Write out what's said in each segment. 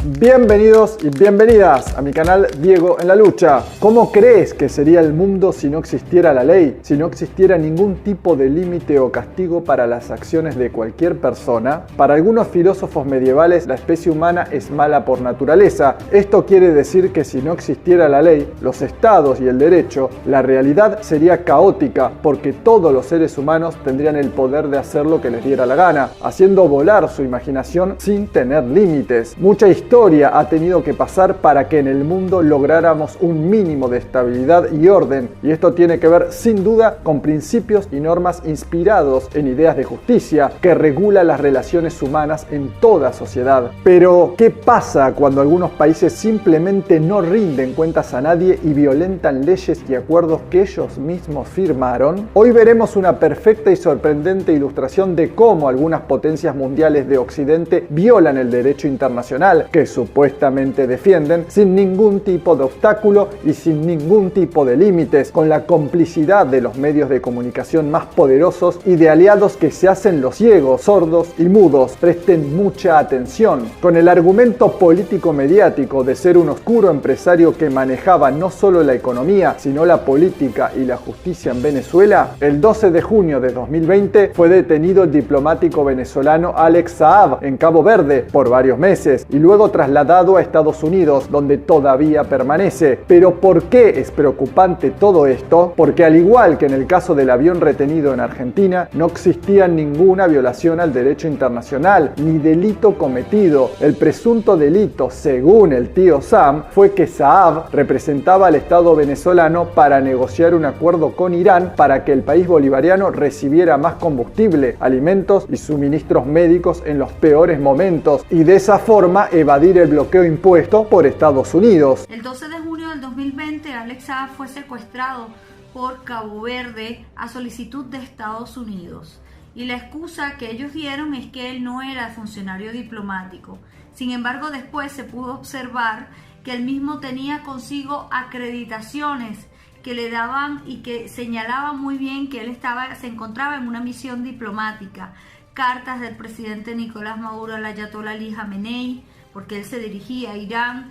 Bienvenidos y bienvenidas a mi canal Diego en la Lucha. ¿Cómo crees que sería el mundo si no existiera la ley? Si no existiera ningún tipo de límite o castigo para las acciones de cualquier persona? Para algunos filósofos medievales, la especie humana es mala por naturaleza. Esto quiere decir que si no existiera la ley, los estados y el derecho, la realidad sería caótica porque todos los seres humanos tendrían el poder de hacer lo que les diera la gana, haciendo volar su imaginación sin tener límites. Mucha historia ha tenido que pasar para que en el mundo lográramos un mínimo de estabilidad y orden, y esto tiene que ver sin duda con principios y normas inspirados en ideas de justicia que regula las relaciones humanas en toda sociedad. Pero, ¿qué pasa cuando algunos países simplemente no rinden cuentas a nadie y violentan leyes y acuerdos que ellos mismos firmaron? Hoy veremos una perfecta y sorprendente ilustración de cómo algunas potencias mundiales de Occidente violan el derecho internacional que supuestamente defienden sin ningún tipo de obstáculo y sin ningún tipo de límites, con la complicidad de los medios de comunicación más poderosos y de aliados que se hacen los ciegos, sordos y mudos. Presten mucha atención. Con el argumento político-mediático de ser un oscuro empresario que manejaba no solo la economía, sino la política y la justicia en Venezuela, el 12 de junio de 2020 fue detenido el diplomático venezolano Alex Saab en Cabo Verde por varios meses y luego trasladado a Estados Unidos, donde todavía permanece. Pero ¿por qué es preocupante todo esto? Porque al igual que en el caso del avión retenido en Argentina, no existía ninguna violación al derecho internacional, ni delito cometido. El presunto delito, según el tío Sam, fue que Saab representaba al Estado venezolano para negociar un acuerdo con Irán para que el país bolivariano recibiera más combustible, alimentos y suministros médicos en los peores momentos, y de esa forma evadir el bloqueo impuesto por Estados Unidos. El 12 de junio del 2020, Alex Saab fue secuestrado por Cabo Verde a solicitud de Estados Unidos. Y la excusa que ellos dieron es que él no era funcionario diplomático. Sin embargo, después se pudo observar que él mismo tenía consigo acreditaciones que le daban y que señalaban muy bien que él se encontraba en una misión diplomática. Cartas del presidente Nicolás Maduro al ayatolá Ali Jamenei, porque él se dirigía a Irán,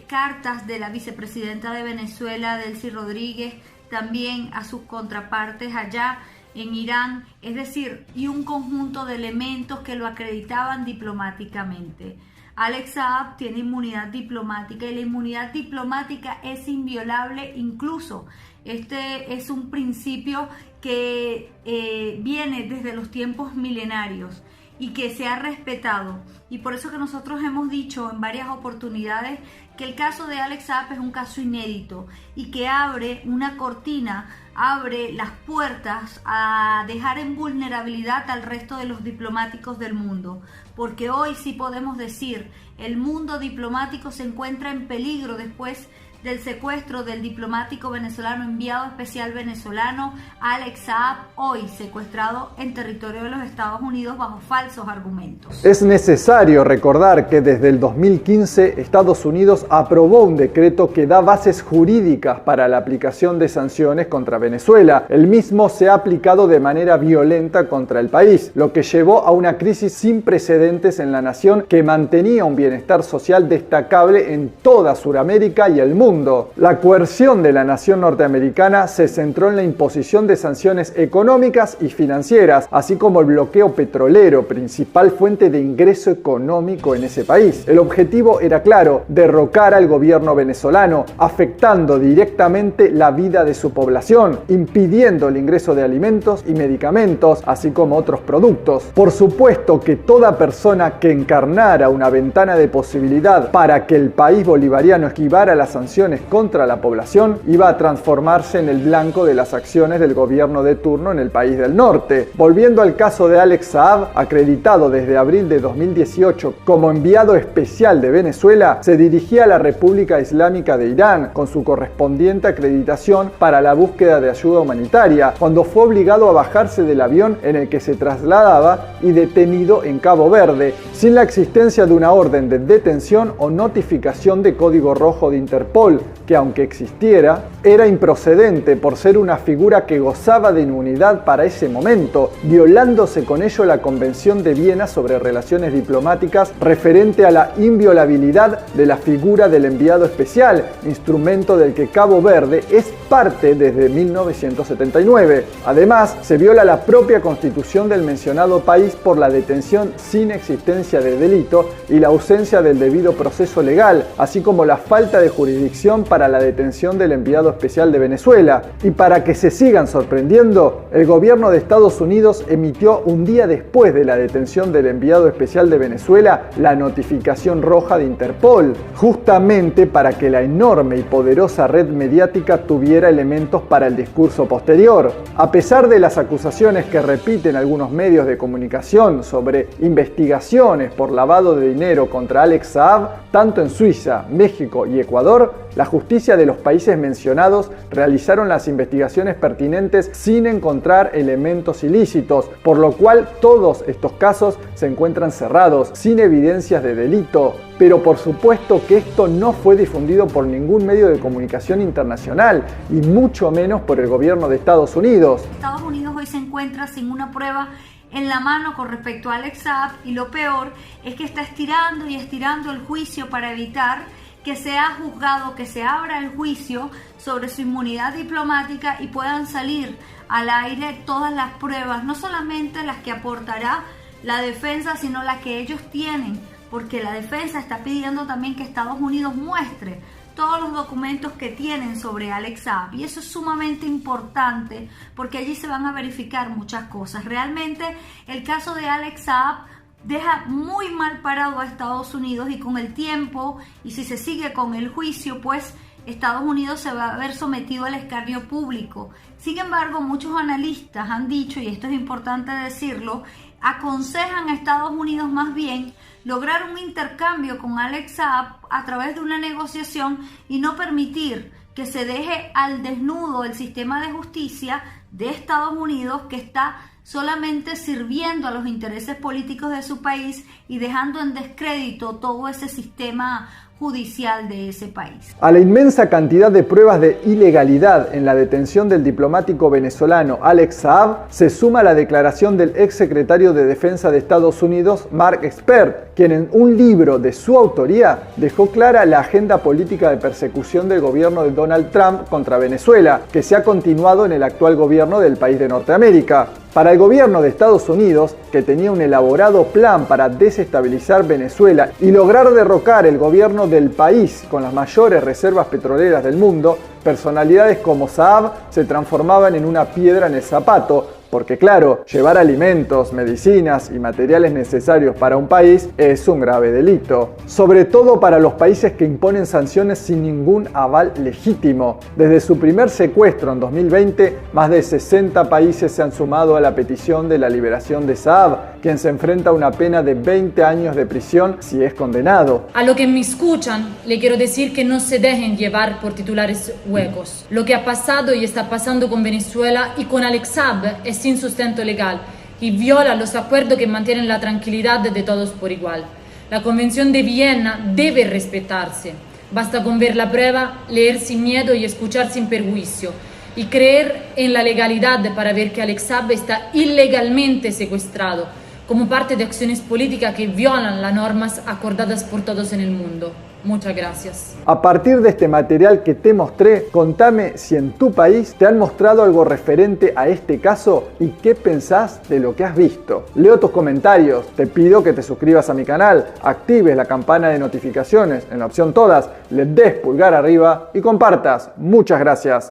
cartas de la vicepresidenta de Venezuela, Delcy Rodríguez, también a sus contrapartes allá en Irán, es decir, y un conjunto de elementos que lo acreditaban diplomáticamente. Alex Saab tiene inmunidad diplomática y la inmunidad diplomática es inviolable incluso. Este es un principio que viene desde los tiempos milenarios y que se ha respetado, y por eso que nosotros hemos dicho en varias oportunidades que el caso de Alex Saab es un caso inédito y que abre una cortina, abre las puertas a dejar en vulnerabilidad al resto de los diplomáticos del mundo, porque hoy sí podemos decir el mundo diplomático se encuentra en peligro después del secuestro del diplomático venezolano, enviado especial venezolano Alex Saab, hoy secuestrado en territorio de los Estados Unidos bajo falsos argumentos. Es necesario recordar que desde el 2015 Estados Unidos aprobó un decreto que da bases jurídicas para la aplicación de sanciones contra Venezuela. El mismo se ha aplicado de manera violenta contra el país, lo que llevó a una crisis sin precedentes en la nación que mantenía un bienestar social destacable en toda Sudamérica y el mundo. La coerción de la nación norteamericana se centró en la imposición de sanciones económicas y financieras, así como el bloqueo petrolero, principal fuente de ingreso económico en ese país. El objetivo era claro: derrocar al gobierno venezolano, afectando directamente la vida de su población, impidiendo el ingreso de alimentos y medicamentos, así como otros productos. Por supuesto que toda persona que encarnara una ventana de posibilidad para que el país bolivariano esquivara las sanciones contra la población iba a transformarse en el blanco de las acciones del gobierno de turno en el país del norte. Volviendo al caso de Alex Saab, acreditado desde abril de 2018 como enviado especial de Venezuela, se dirigía a la República Islámica de Irán con su correspondiente acreditación para la búsqueda de ayuda humanitaria, cuando fue obligado a bajarse del avión en el que se trasladaba y detenido en Cabo Verde, sin la existencia de una orden de detención o notificación de código rojo de Interpol, que aunque existiera, era improcedente por ser una figura que gozaba de inmunidad para ese momento, violándose con ello la Convención de Viena sobre relaciones diplomáticas referente a la inviolabilidad de la figura del enviado especial, instrumento del que Cabo Verde es parte desde 1979. Además, se viola la propia constitución del mencionado país por la detención sin existencia de delito y la ausencia del debido proceso legal, así como la falta de jurisdicción para la detención del enviado especial de Venezuela. Y para que se sigan sorprendiendo, el gobierno de Estados Unidos emitió un día después de la detención del enviado especial de Venezuela la notificación roja de Interpol, justamente para que la enorme y poderosa red mediática tuviera elementos para el discurso posterior. A pesar de las acusaciones que repiten algunos medios de comunicación sobre investigaciones por lavado de dinero contra Alex Saab, tanto en Suiza, México y Ecuador, la justicia de los países mencionados realizaron las investigaciones pertinentes sin encontrar elementos ilícitos, por lo cual todos estos casos se encuentran cerrados, sin evidencias de delito. Pero por supuesto que esto no fue difundido por ningún medio de comunicación internacional y mucho menos por el gobierno de Estados Unidos. Estados Unidos hoy se encuentra sin una prueba en la mano con respecto a Alex Saab y lo peor es que está estirando y estirando el juicio para evitar que sea juzgado, que se abra el juicio sobre su inmunidad diplomática y puedan salir al aire todas las pruebas, no solamente las que aportará la defensa, sino las que ellos tienen, porque la defensa está pidiendo también que Estados Unidos muestre todos los documentos que tienen sobre Alex Saab, y eso es sumamente importante porque allí se van a verificar muchas cosas. Realmente el caso de Alex Saab deja muy mal parado a Estados Unidos y con el tiempo, y si se sigue con el juicio, pues Estados Unidos se va a ver sometido al escarnio público. Sin embargo, muchos analistas han dicho, y esto es importante decirlo, aconsejan a Estados Unidos más bien lograr un intercambio con Alex Saab a través de una negociación y no permitir que se deje al desnudo el sistema de justicia de Estados Unidos, que está solamente sirviendo a los intereses políticos de su país y dejando en descrédito todo ese sistema judicial de ese país. A la inmensa cantidad de pruebas de ilegalidad en la detención del diplomático venezolano Alex Saab se suma la declaración del exsecretario de Defensa de Estados Unidos, Mark Esper, quien en un libro de su autoría dejó clara la agenda política de persecución del gobierno de Donald Trump contra Venezuela, que se ha continuado en el actual gobierno del país de Norteamérica. Para el gobierno de Estados Unidos, que tenía un elaborado plan para desestabilizar Venezuela y lograr derrocar el gobierno del país con las mayores reservas petroleras del mundo, personalidades como Saab se transformaban en una piedra en el zapato, porque claro, llevar alimentos, medicinas y materiales necesarios para un país es un grave delito. Sobre todo para los países que imponen sanciones sin ningún aval legítimo. Desde su primer secuestro en 2020, más de 60 países se han sumado a la petición de la liberación de Saab, quien se enfrenta a una pena de 20 años de prisión si es condenado. A los que me escuchan, le quiero decir que no se dejen llevar por titulares huecos. Lo que ha pasado y está pasando con Venezuela y con Alex Saab es sin sustento legal y viola los acuerdos que mantienen la tranquilidad de todos por igual. La Convención de Viena debe respetarse. Basta con ver la prueba, leer sin miedo y escuchar sin perjuicio, y creer en la legalidad para ver que Alex Saab está ilegalmente secuestrado como parte de acciones políticas que violan las normas acordadas por todos en el mundo. Muchas gracias. A partir de este material que te mostré, contame si en tu país te han mostrado algo referente a este caso y qué pensás de lo que has visto. Leo tus comentarios, te pido que te suscribas a mi canal, actives la campana de notificaciones en la opción todas, le des pulgar arriba y compartas. Muchas gracias.